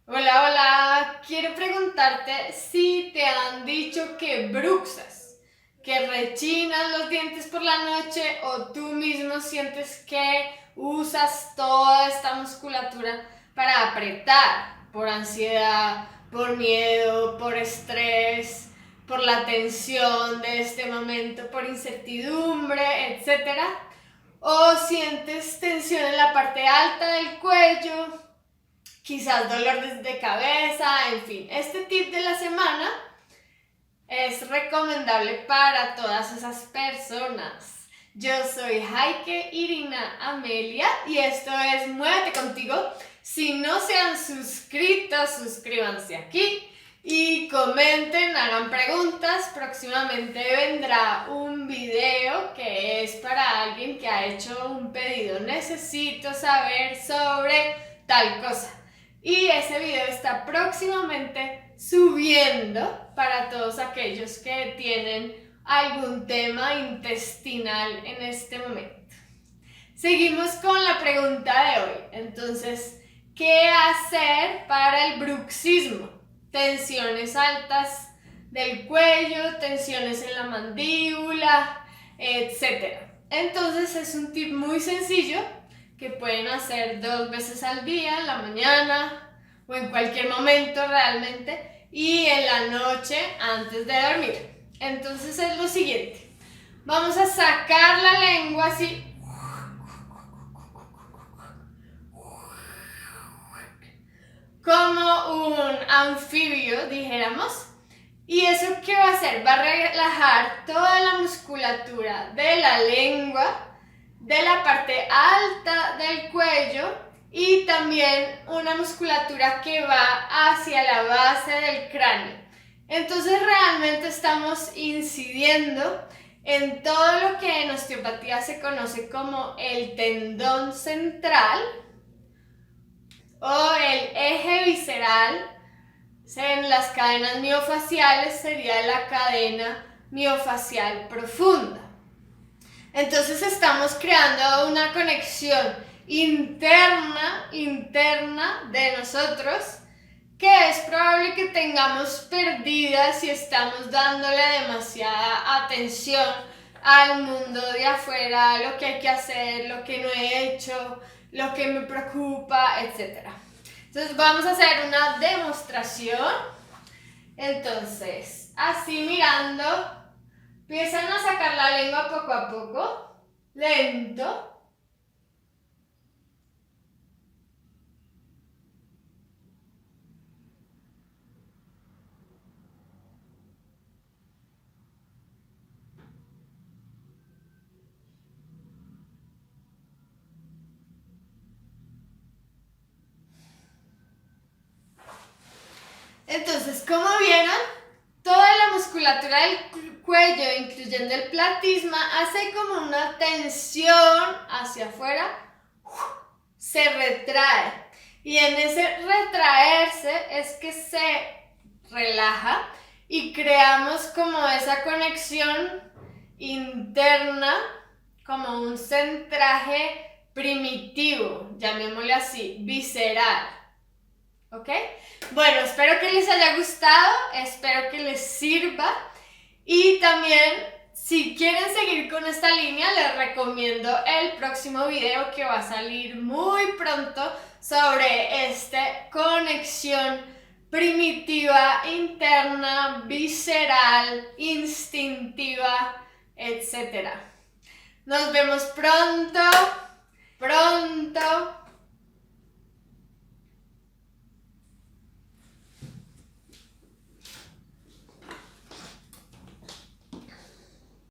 Hola, hola. Quiero preguntarte si te han dicho que bruxas, que rechinas los dientes por la noche o tú mismo sientes que usas toda esta musculatura para apretar por ansiedad, por miedo, por estrés, por la tensión de este momento, por incertidumbre, etcétera. O sientes tensión en la parte alta del cuello, quizás dolor de cabeza, en fin. Este tip de la semana es recomendable para todas esas personas. Yo soy Heike Irina Amelia y esto es Muévete Contigo. Si no se han suscrito, suscríbanse aquí y comenten, hagan preguntas. Próximamente vendrá un video que es para alguien que ha hecho un pedido. Necesito saber sobre tal cosa. Y ese video está próximamente subiendo para todos aquellos que tienen algún tema intestinal en este momento. Seguimos con la pregunta de hoy. Entonces, ¿qué hacer para el bruxismo? Tensiones altas del cuello, tensiones en la mandíbula, etc. Entonces es un tip muy sencillo que pueden hacer 2 veces al día, en la mañana o en cualquier momento realmente, y en la noche antes de dormir. Entonces es lo siguiente. Vamos a sacar la lengua así, como un anfibio, dijéramos. ¿Y eso qué va a hacer? Va a relajar toda la musculatura de la lengua, de la parte alta del cuello y también una musculatura que va hacia la base del cráneo. Entonces realmente estamos incidiendo en todo lo que en osteopatía se conoce como el tendón central o el eje visceral. En las cadenas miofaciales sería la cadena miofacial profunda. Entonces estamos creando una conexión interna de nosotros que es probable que tengamos perdida si estamos dándole demasiada atención al mundo de afuera, lo que hay que hacer, lo que no he hecho, lo que me preocupa, etc. Entonces vamos a hacer una demostración. Entonces, así mirando, empiezan a sacar la lengua poco a poco, lento. Entonces, como vieron, toda la musculatura del cuello, incluyendo el platysma, hace como una tensión hacia afuera, se retrae. Y en ese retraerse es que se relaja y creamos como esa conexión interna, como un centraje primitivo, llamémosle así, visceral. ¿Ok? Bueno, espero que les haya gustado, espero que les sirva y también si quieren seguir con esta línea les recomiendo el próximo video que va a salir muy pronto sobre esta conexión primitiva, interna, visceral, instintiva, etc. Nos vemos pronto.